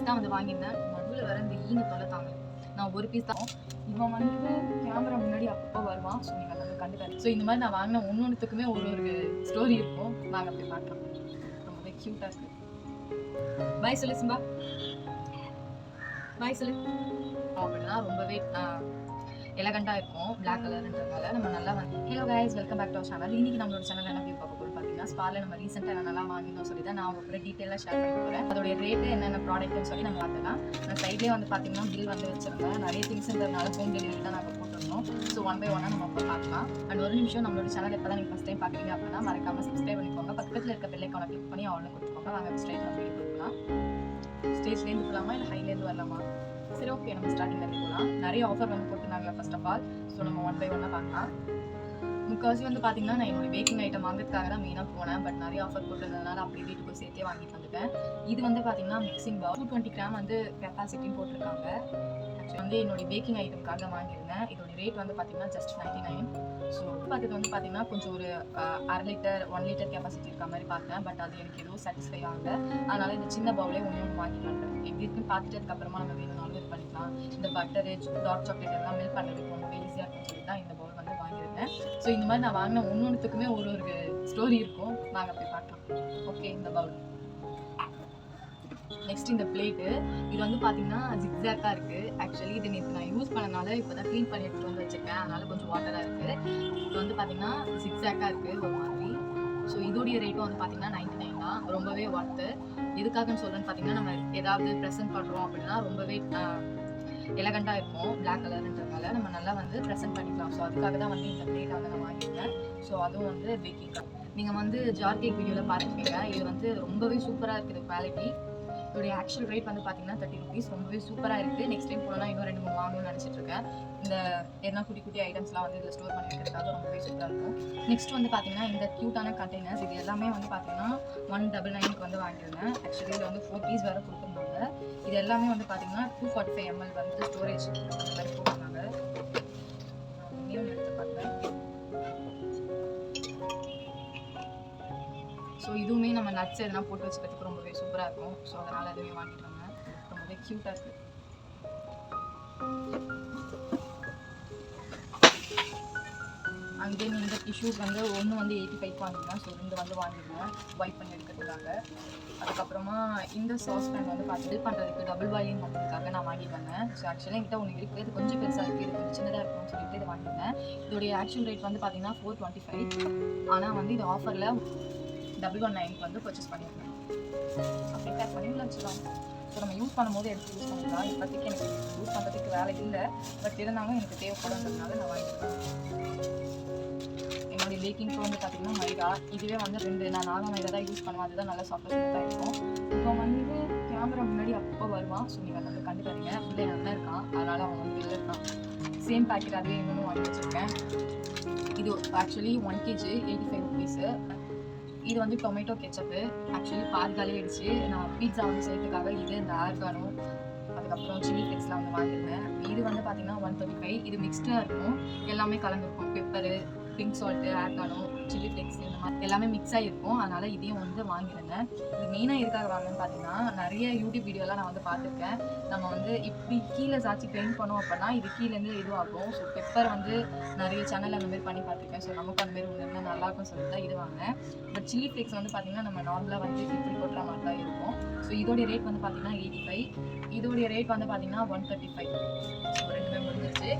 Piece தான் வந்து வாங்கியிருந்தேன். நடுவில் வர இந்த ஈங்க தொலை தாங்க. நான் ஒரு பீஸ் தான். இவன் வந்து கேமரா முன்னாடி அப்பப்போ வருவான். ஸோ நீங்கள் அதை கண்டுக்காது. ஸோ இந்த மாதிரி நான் வாங்கின ஒன்றுத்துக்குமே ஒரு ஸ்டோரி இருக்கும். நாங்கள் போய் பார்க்கலாம். ரொம்பவே க்யூட்டாக இருக்குது. பாய் சொல்லு சிம்பா. பாய் சொல்லு. அப்படின்னா ரொம்பவே எலகண்டாக இருக்கும். பிளாக் கலர்ன்றதுனால நம்ம நல்லா வந்து hello guys, welcome back to our channel. இன்னைக்கு நம்மளோட சேனல் என்ன வியூ பார்க்க போகிறோம் பார்த்தீங்கன்னா, ஸ்பாரில் நம்ம ரீசெண்டாக என்னெல்லாம் வாங்கினோம் சொல்லி தான் நான் உங்க டீட்டெயிலாக ஷேர் பண்ணி போகிறேன். அதோடைய ரேட்டு என்னென்ன ப்ராடக்ட்னு சொல்லி நம்ம பார்க்கலாம். நான் சைட்லேயே வந்து பார்த்தீங்கன்னா பில் வந்து வச்சிருந்தேன். நிறைய திங்ஸ்ன்றதுனால ஹோம் டெலிவரி தான் நாங்கள் போட்டிருந்தோம். ஸோ 1 by 1 நம்ம அப்போ பார்க்கலாம். அண்ட் ஒரு நிமிஷம், நம்மளோட சேனல் எப்போ தான் நீங்கள் ஃபஸ்ட் டைம் பார்க்குறீங்க அப்படின்னா மறக்காமல் சப்ஸ்கிரைப் பண்ணிக்கோங்க. பக்கத்தில் இருக்க பெல் ஐகானை கிளிக் பண்ணி ஆல்னு கொடுத்துக்கோங்க. வாங்க ஸ்ட்ரைட் நம்ம வீடியோ கொடுக்கலாம். ஸ்டேஜ்லேருந்து போகலாமா இல்லை ஹைலேருந்து வரலாமா? சரி, ஓகே, நம்ம ஸ்டார்டிங்லேருந்து போகலாம். நிறைய ஆஃபர் வந்து போட்டுருந்தாங்க ஃபர்ஸ்ட் ஆஃப் ஆல். ஸோ நம்ம 1 by 1 பார்க்கலாம். முக்கால்வாசி வந்து பார்த்தீங்கன்னா நான் என்னோட பேக்கிங் ஐட்டம் வாங்கிறதுக்காக தான் மெயினாக போனேன். பட் நிறைய ஆஃபர் போட்டிருந்ததுனால அப்படி வீட்டுக்கு சேர்த்தே வாங்கிட்டு வந்துட்டேன். இது வந்து பார்த்தீங்கன்னா மிக்சிங் பவுல் 220 கிராம் வந்து கெப்பாசிட்டின்னு போட்டிருக்காங்க. ஆக்சுவலி வந்து என்னோட பேக்கிங் ஐட்டம்காக வாங்கியிருந்தேன். இதோட ரேட் வந்து பார்த்தீங்கன்னா ஜஸ்ட் 99. ஸோ பார்த்துட்டு வந்து பார்த்தீங்கன்னா கொஞ்சம் ஒரு 1/2 லிட்டர் 1 லிட்டர் கெப்பாசிட்டி இருக்க மாதிரி பார்த்தேன். பட் அது எனக்கு எதுவும் சாட்டிஸ்ஃபை ஆகலை. அதனால் இந்த சின்ன பவுலே ஒன்று வாங்கிட்டு வந்தேன். எப்படி இருக்குன்னு பார்த்துட்டு அதுக்கப்புறமா நம்ம வேணும்னாலும் இது பண்ணிக்கலாம். இந்த பட்டரு டார்க் சாக்லேட் எல்லாம் மில்க் பண்ணுறதுக்கு ரொம்பவே ஈஸியாக இருக்குன்னு சொல்லி தான் இந்த பவுல் வந்து வாங்கியிருந்தேன். ஸோ இந்த மாதிரி நான் வாங்கின ஒன்றுத்துக்குமே ஒரு ஸ்டோரி இருக்கும். நாங்கள் போய் பார்க்கலாம். ஓகே, இந்த பவுல். நெக்ஸ்ட் இந்த பிளேட்டு. இது வந்து பார்த்தீங்கன்னா ஜிக்ஸாக்காக இருக்குது. ஆக்சுவலி இது நேற்று நான் யூஸ் பண்ணனால இப்போ தான் க்ளீன் பண்ணி எடுத்துகிட்டு வந்து வச்சுருக்கேன். அதனால் கொஞ்சம் வாட்டராக இருக்குது. இது வந்து பார்த்தீங்கன்னா ஜிக்ஸாக்காக இருக்குது ஒரு மாதிரி. ஸோ இதோடைய ரேட்டும் வந்து பார்த்தீங்கன்னா 99 தான். ரொம்பவே ஒர்த்து. எதுக்காகன்னு சொல்கிறேன்னு பார்த்தீங்கன்னா, நம்ம ஏதாவது ப்ரெசென்ட் பண்ணுறோம் அப்படின்னா ரொம்பவே எலகண்டாக இருக்கும். பிளாக் கலர்ன்றதுனால நம்ம நல்லா வந்து ப்ரெசென்ட் பண்ணிக்கலாம். ஸோ அதுக்காக தான் வந்து இந்த பிளேட்டை வந்து நான் வாங்கியிருக்கேன். ஸோ அதுவும் வந்து பேக்கிங். நீங்கள் வந்து ஜார் கேக் வீடியோவில் பார்த்துருப்பீங்க. இது வந்து ரொம்பவே சூப்பராக இருக்குது குவாலிட்டி. இதோடைய ஆக்சுவல் ரேட் வந்து பார்த்தீங்கன்னா 30 rupees. ரொம்பவே சூப்பராக இருக்குது. நெக்ஸ்ட் டைம் போனால் இன்னும் 2-3 வாங்கணும்னு நினச்சிட்டு இருக்கேன். இந்த எதனா குட்டி ஐட்டம்ஸ்லாம் வந்து இதில் ஸ்டோர் பண்ணி வைக்கிறதுக்காக ரொம்பவே சூப்பராக இருக்கும். நெக்ஸ்ட் வந்து பார்த்தீங்கன்னா இந்த க்யூட்டான கண்டெய்னர்ஸ். இது எல்லாமே வந்து பார்த்தீங்கன்னா 199 வந்து வாங்கியிருந்தேன். ஆக்சுவலி இதில் வந்து 4 பீஸ் வேறு கொடுத்துருந்தாங்க. இது எல்லாமே வந்து பார்த்தீங்கன்னா 245 ml வந்து ஸ்டோரேஜ் அந்த மாதிரி போட்டிருந்தாங்க. இன்னும் எடுத்து பார்த்தேன். ஸோ இதுவுமே நம்ம நட்ஸ் எதனா போட்டு வச்சுக்கிறதுக்கு ரொம்பவே சூப்பராக இருக்கும். ஸோ அதனால் அதுவே வாங்கிட்டு வந்தேன். ரொம்பவே க்யூட்டாக இருக்குது. அங்கே இந்த டிஷ்யூஸ் வந்து ஒன்று வந்து 85 வாங்கியிருந்தேன். ஸோ 2 வந்து வாங்கியிருந்தேன் வைப் பண்ணி எடுக்கிறதுக்காக. அதுக்கப்புறமா இந்த சாஸ் பேன் வந்து பார்த்து பண்ணுறதுக்கு டபுள் பாயிலிங் பண்ணுறதுக்காக நான் வாங்கிட்டு வந்தேன். ஸோ ஆக்சுவலாக என்கிட்ட ஒன்று இருக்குது. இது கொஞ்சம் பெருசாக இருக்குது, இது கொஞ்சம் சின்னதாக இருக்கும்னு சொல்லிட்டு இதை வாங்கியிருந்தேன். இதோடைய ஆக்சுவல் ரேட் வந்து பார்த்தீங்கன்னா 425. ஆனால் வந்து இது ஆஃபரில் 119 வந்து பர்ச்சேஸ் பண்ணியிருக்கேன். அப்படி பேக் பண்ணி உள்ள வச்சுக்கலாம். ஸோ நம்ம யூஸ் பண்ணும்போது எடுத்து யூஸ் பண்ணிக்கலாம். இப்போதைக்கு எனக்கு யூஸ் பண்ணுறதுக்கு வேலை இல்லை. பட் இருந்தாலும் எனக்கு தேவைப்படுன்றதுனால நான் வாங்கிக்கிறேன். என்னுடைய பேக்கிங்க்கு வந்து பார்த்தீங்கன்னா மைதா. இதுவே வந்து 2 நான் 4 மைதா தான் யூஸ் பண்ணுவேன். அதுதான் நல்லா சாஃப்டாக இருக்கும். இப்போ வந்து கேமரா முன்னாடி அப்பப்போ வருவான். ஸோ நீங்கள் வந்து கண்டுக்காதீங்க. இல்லை என் அண்ணன் இருக்கான், அதனால் அவன் வந்து வெளில இருக்கான். சேம் பேக்கெட் அதுவே இன்னொன்று வாங்கி வச்சுருக்கேன். இது ஆக்சுவலி 1 kg 85 rupees. இது வந்து டொமேட்டோ கெச்சப்பு. ஆக்சுவலி பாதிக்காலே ஆயிடுச்சு. நான் பீட்சா வந்து செய்யறதுக்காக இது இந்த ஆர்கானோ அதுக்கப்புறம் சில்லி ஃப்ளேக்ஸ்லாம் வந்து வாங்கியிருந்தேன். இது வந்து பார்த்தீங்கன்னா 135. இது மிக்ஸ்டாக இருக்கும், எல்லாமே கலந்துருக்கும். Pepper, pink salt, oregano, chilli flakes இந்த மாதிரி எல்லாமே மிக்ஸ் ஆகிருக்கும். அதனால் இதையும் வந்து வாங்கியிருந்தேன். இது மெயினாக எதுக்காக வாங்கினேன்னு பார்த்தீங்கன்னா, நிறைய யூடியூப் வீடியோலாம் நான் வந்து பார்த்துருக்கேன். நம்ம வந்து இப்படி கீழே சாச்சி பெயிண்ட் பண்ணோம் அப்படின்னா இது கீழேருந்து இதுவாகும். ஸோ பெப்பர் வந்து நிறைய சேனல் அந்த மாதிரி பண்ணி பார்த்துருக்கேன். ஸோ நமக்கு அந்த மாதிரி ஒன்று இருந்தால் நல்லாயிருக்கும் சொல்லிட்டு தான் இது வாங்கினேன். பட் சில்லி ஃப்ளேக்ஸ் வந்து பார்த்தீங்கன்னா நம்ம நார்மலாக வந்து இப்படி போட்டுற மாதிரி தான் இருக்கும். ஸோ இதோடைய ரேட் வந்து பார்த்தீங்கன்னா 85. இதோடைய ரேட் வந்து பார்த்தீங்கன்னா 135. ஸோ 2மே முடிஞ்சிருச்சு.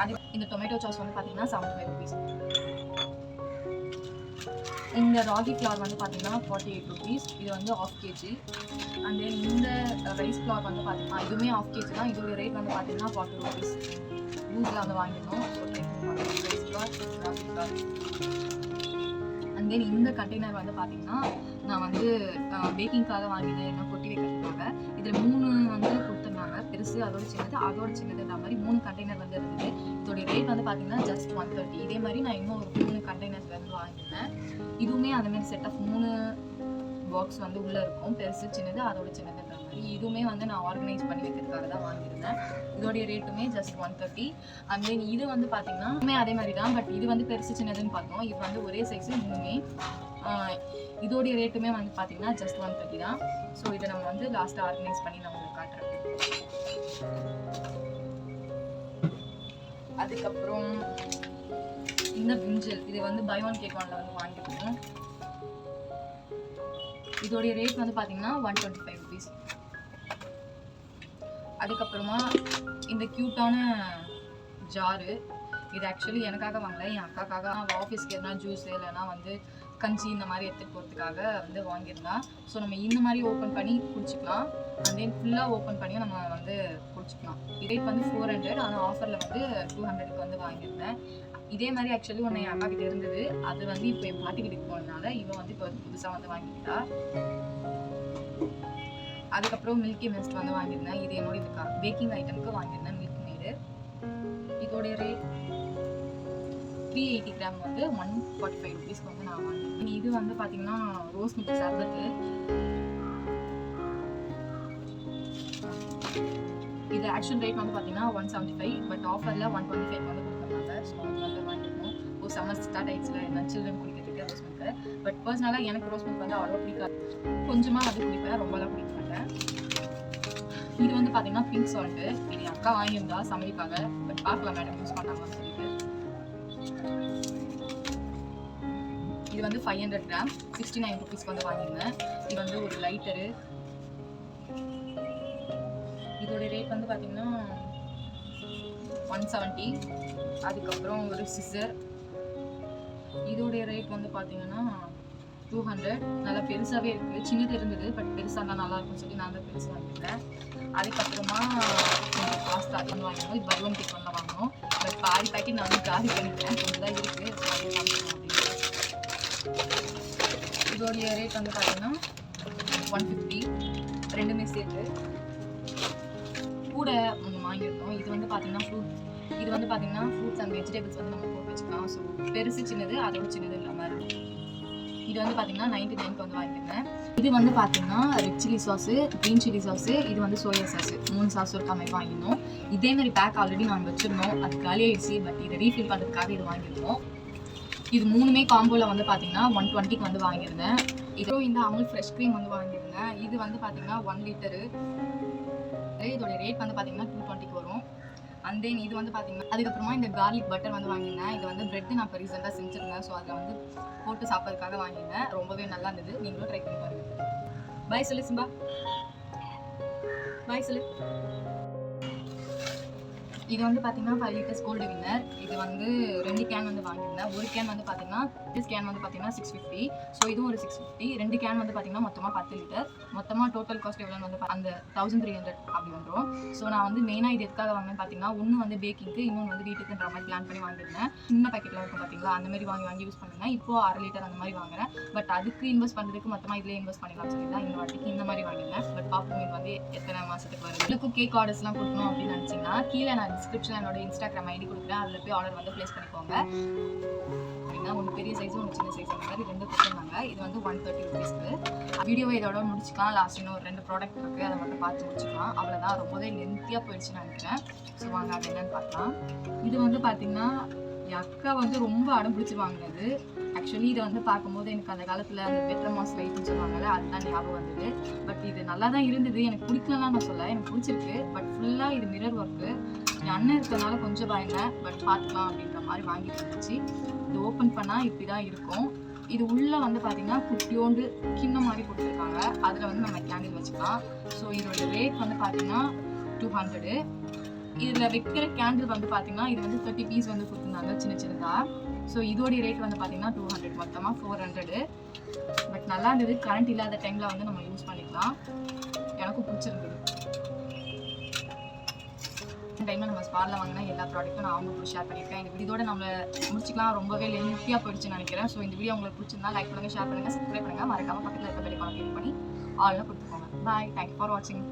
அது இந்த டொமேட்டோ சாஸ் வந்து பார்த்தீங்கன்னா 75 rupees. இந்த ராகி ஃப்ளார் வந்து பார்த்தீங்கன்னா 48 rupees. இது வந்து 1/2 kg. அண்ட் தென் இந்த ரைஸ் ஃப்ளார் வந்து பார்த்தீங்கன்னா இதுவுமே 1/2 kg தான். இதோட ரேட் வந்து பார்த்தீங்கன்னா 40 rupees. யூஸில் வந்து வாங்கிடணும். So rice flour, ragi flour. And then இந்த கண்டெய்னர் வந்து பார்த்தீங்கன்னா நான் வந்து பேக்கிங்காக வாங்கினேன், என்ன கொட்டி வைக்கிறதுக்காக. இதில் 3 வந்து கொடுத்துருந்தாங்க. பெருசு, அதோட சின்னதுன்ற மாதிரி 3 கண்டெய்னர் வந்து இருந்தது. இதோடைய ரேட் வந்து பார்த்தீங்கன்னா ஜஸ்ட் 130. இதே மாதிரி நான் இன்னும் ஒரு 3 கண்டெய்னர்ஸ் வந்து வாங்கினேன். இதுவுமே அந்த மாதிரி செட் ஆஃப் 3 பாக்ஸ் வந்து உள்ளே இருக்கும். பெருசு, சின்னது, அதோட சின்னதுன்ற மாதிரி. இதுவுமே வந்து நான் ஆர்கனைஸ் பண்ணி வைக்கிறதுக்காக தான் வாங்கியிருந்தேன். இதோடைய ரேட்டுமே ஜஸ்ட் 130. அண்ட் தென் இது வந்து பார்த்தீங்கன்னா அதே மாதிரி தான். பட் இது வந்து பெருசு சின்னதுன்னு பார்த்தோம். இது வந்து ஒரே சைஸு 3மே. இதோடைய ரேட்டுமே வந்து பார்த்தீங்கன்னா ஜஸ்ட் 130 தான். ஸோ இதை நம்ம வந்து லாஸ்ட்டாக ஆர்கனைஸ் பண்ணி நான் உங்களுக்கு காட்டுறேன். அதுக்கப்புறம் இந்த பிரிஞ்சல் இது வந்து பை ஒன் கேக் ஒன்ல வந்து வாங்கியிருக்கோம். இதோடைய ரேட் வந்து பார்த்தீங்கன்னா 125 rupees. அதுக்கப்புறமா இந்த க்யூட்டான ஜாரு, இது ஆக்சுவலி எனக்காக வாங்கலை, என் அக்காக்காக. ஆஃபீஸ்க்கு எதனா ஜூஸ் இல்லைன்னா வந்து கஞ்சி இந்த மாதிரி எடுத்துகிட்டு போகிறதுக்காக வந்து வாங்கியிருந்தேன். ஸோ நம்ம இந்த மாதிரி ஓப்பன் பண்ணி குடிச்சிக்கலாம். அண்ட் தென் ஃபுல்லாக ஓப்பன் பண்ணி நம்ம வந்து குடிச்சிக்கலாம். ரேட் வந்து 400, ஆனால் ஆஃபரில் வந்து 200க்கு வந்து வாங்கியிருந்தேன். இதே மாதிரி ஆக்சுவலி ஒன்று என் அம்மா கிட்ட இருந்தது, அது வந்து இப்போ என் பாட்டி கிட்ட போனதுனால இவன் வந்து இப்போ புதுசாக வந்து வாங்கிக்கிட்டா. அதுக்கப்புறம் மில்கி மிஸ்ட் வந்து வாங்கியிருந்தேன். இது என்னோட இதுக்கா பேக்கிங் ஐட்டமுக்கு வாங்கியிருந்தேன் மில்க் மேடு. இதோடைய ரேட் 380 கிராம் வந்து 145 rupees வந்து நான் வாங்கினேன். இது வந்து பார்த்தீங்கன்னா ரோஸ் மில்க் சர்பத்து. இது ஆக்சுவல் ரேட் வந்து பார்த்தீங்கன்னா 175, பட் ஆஃபரில் 125 வந்து கொடுத்துருந்தாங்க. ஸோ அது வந்து வாங்கியிருக்கோம். ஒரு சம்மர் ஸ்டார்ட் ஆயிடுச்சுல, என்ன சில்ட்ரன் குடிக்கிறதுக்கு ரோஸ் மில்க்கு. பட் பர்சனலாக எனக்கு ரோஸ் மில்க் வந்து அவ்வளோ பிடிக்காது. கொஞ்சமாக வந்து குடிப்பேன், ரொம்பலாம் பிடிக்க மாட்டேன். இது வந்து பார்த்தீங்கன்னா பிங்க் சால்ட்டு. இது என் அக்கா வாங்கியிருந்தா சமையலுக்காக, பட் பார்க்கலாம் மேடம் யூஸ் பண்ணாங்கன்னு சொல்லிட்டு. இது வந்து 500 கிராம் 69 rupees வந்து வாங்கியிருந்தேன். இது வந்து ஒரு லைட்டரு. இதோட ரேட் வந்து பார்த்தீங்கன்னா 170. அதுக்கப்புறம் ஒரு சிசர், இதோடைய ரேட் வந்து பார்த்தீங்கன்னா 200. நல்லா பெருசாகவே இருக்குது. சின்னது இருந்தது, பட் பெருசாக தான் நல்லா இருக்கும்னு சொல்லி நான் தான் பெருசு வாங்கிட்டேன். அதுக்கப்புறமா கொஞ்சம் பாஸ்தா ஒன்று வாங்கினோம். இது பலூன் கேக் ஒன்று வாங்கினோம். பட் பாதி பேக்கெட் நான் வந்து காலி பண்ணிட்டேன், கொஞ்சம் தான் இருக்குது. இதோடைய ரேட் வந்து பார்த்தீங்கன்னா 150, ரெண்டுமே சேர்த்து. கூட ஒன்று வாங்கியிருக்கோம். இது வந்து பார்த்தீங்கன்னா ஃப்ரூட்ஸ் அண்ட் வெஜிடபிள்ஸ் வந்து நம்ம போட்டு வச்சுக்கலாம். ஸோ பெருசு சின்னது, அதோட சின்னது இல்லாமல் இருக்கும். இது வந்து பார்த்தீங்கன்னா 99க்கு வந்து வாங்கியிருந்தேன். இது வந்து பார்த்தீங்கன்னா red chilli sauce, green chilli sauce, இது வந்து சோயா சாஸு, 3 சாஸ் இருக்க மாதிரி வாங்கியிருந்தோம். இதே மாதிரி பேக் ஆல்ரெடி நாங்கள் வச்சுருந்தோம், அது காலி ஆயிடுச்சு. பட் இதை ரீஃபில் பண்ணுறதுக்காக இது வாங்கியிருக்கோம். இது மூணுமே காம்போவில் வந்து பார்த்தீங்கன்னா 120க்கு வந்து வாங்கியிருந்தேன். இதுவும் இந்த அமுல் ஃப்ரெஷ் க்ரீம் வந்து வாங்கியிருந்தேன். இது வந்து பார்த்தீங்கன்னா 1 லிட்டரு. இதோட ரேட் வந்து பார்த்தீங்கன்னா 220க்கு வரும். அண்ட் தென் இது வந்து பார்த்தீங்கன்னா அதுக்கப்புறமா இந்த கார்லிக் பட்டர் வந்து வாங்கியிருந்தேன். இது வந்து பிரெட் நான் இப்போ ரீசெண்டாக செஞ்சுருந்தேன். ஸோ அதில் வந்து போட்டு சாப்பிட்றதுக்காக வாங்கியிருந்தேன். ரொம்பவே நல்லா இருந்தது. நீங்களும் ட்ரை பண்ணி பாருங்கள். பாய் சொல்லு சிம்பா, பாய் சொல்லு. இது வந்து பார்த்தீங்கன்னா 5 லிட்டர்ஸ் கோல்டு வின்னர். இது வந்து 2 கேன் வந்து வாங்கியிருந்தேன். ஒரு கேன் வந்து பார்த்தீங்கன்னா கேன் வந்து பார்த்தீங்கன்னா 650. ஸோ இதுவும் ஒரு 650. 2 கேன் வந்து பார்த்தீங்கன்னா மொத்தமாக 10 லிட்டர். மொத்தமாக டோட்டல் காஸ்ட் எவ்வளோன்னு வந்து அந்த 1300 அப்படி வந்துடும். ஸோ நான் வந்து மெயினாக இது எதுக்காக வாங்கினேன் பார்த்தீங்கன்னா, ஒன்று வந்து பேக்கிங்க்கு, இன்னொன்று வந்து வீட்டுக்குன்ற மாதிரி பிளான் பண்ணி வாங்கியிருந்தேன். சின்ன பேக்கெட்டில் இருக்கும் பார்த்தீங்களா, அந்த மாதிரி வாங்கி யூஸ் பண்ணுவேன். இப்போ 1/2 லிட்டர் அந்த மாதிரி வாங்குறேன். பட் அதுக்கு இன்வெஸ்ட் பண்ணுறதுக்கு மொத்தமாக இதிலே இன்வெஸ்ட் பண்ணிடலாம்னு சொல்லி தான் இந்த வாட்டிக்கு இந்த மாதிரி வாங்கியிருந்தேன். பட் பார்ப்போம் இது வந்து எத்தனை மாதத்துக்கு வருது. இதுக்கும் கேக் ஆர்டர்ஸ்லாம் கொடுக்கணும் அப்படின்னு நினச்சிங்கன்னா கீழே நான் டிஸ்கிரிப்ஷனில் என்னோட இன்ஸ்டாகிராம் ஐடி கொடுக்குறேன். அதில் போய் ஆர்டர் வந்து ப்ளேஸ் பண்ணிக்கோங்க. அப்படின்னா ஒன்று பெரிய சைஸும் ஒன்று சின்ன சைஸ் அந்த மாதிரி 2 கொடுத்துருந்தாங்க. இது வந்து 130 rupeesக்கு. வீடியோவை இதோட முடிச்சுக்கலாம். லாஸ்ட் இன்னும் ஒரு 2 ப்ராடக்ட் இருக்குது, அதை மட்டும் பார்த்து முடிச்சுக்கலாம். அவ்வளோதான், ரொம்பவே லென்த்தியாக போயிடுச்சுன்னு நினைக்கிறேன். ஸோ வாங்க அது என்னன்னு பார்க்கலாம். இது வந்து பார்த்தீங்கன்னா என் அக்கா வந்து ரொம்ப அடம் பிடிச்சி வாங்கினது. ஆக்சுவலி இதை வந்து பார்க்கும்போது எனக்கு அந்த காலத்தில் அந்த பெட்ரமாஸ் லைட்னு சொல்லுவாங்கல்ல, அதுதான் ஞாபகம் வந்தது. பட் இது நல்லா தான் இருந்தது. எனக்கு பிடிக்கலலாம் நான் சொல்ல, எனக்கு பிடிச்சிருக்கு. பட் ஃபுல்லாக இது மிரர் ஒர்க்கு. என் அண்ணன் இருக்கிறதுனால கொஞ்சம் பயந்தேன். பட் பார்த்துக்கலாம் அப்படின்ற மாதிரி வாங்கிட்டு இருந்துச்சு. இது ஓப்பன் பண்ணால் இப்படி தான் இருக்கும். இது உள்ளே வந்து பார்த்தீங்கன்னா குட்டியோண்டு கிண்ணம் மாதிரி கொடுத்துருக்காங்க. அதில் வந்து நம்ம கேண்டில் வச்சுக்கலாம். ஸோ இதோட ரேட் வந்து பார்த்தீங்கன்னா 200. இதில் வைக்கிற கேண்டில் வந்து பார்த்தீங்கன்னா இது வந்து 30 பீஸ் வந்து கொடுத்துருந்தாங்க சின்ன சின்னதாக. ஸோ இதோடைய ரேட் வந்து பார்த்தீங்கன்னா 200, மொத்தமாக 400. பட் நல்லா இருந்தது. கரண்ட் இல்லாத டைமில் வந்து நம்ம யூஸ் பண்ணிக்கலாம். எனக்கும் பிடிச்சிருந்தது. டைமில் நம்ம ஸ்பாரில் வாங்கினா எல்லா ப்ராடக்ட்டும் நான் அவங்க கூட ஷேர் பண்ணியிருக்கேன். இந்த வீடியோட நம்ம முடிச்சுக்கலாம். ரொம்பவே லென்த்தியாக போயிடுச்சுன்னு நினைக்கிறேன். ஸோ இந்த வீடியோ உங்களுக்கு பிடிச்சிருந்தா லைக் பண்ணுங்கள், ஷேர் பண்ணுங்கள், சப்ஸ்கிரைப் பண்ணுங்கள். மறக்காமல் பக்கத்தில் இருக்க பெல் ஐகானை கிளிக் பண்ணி ஆல்னு கொடுத்துக்கோங்க. பாய், தேங்க்யூ ஃபார் வாட்சிங்.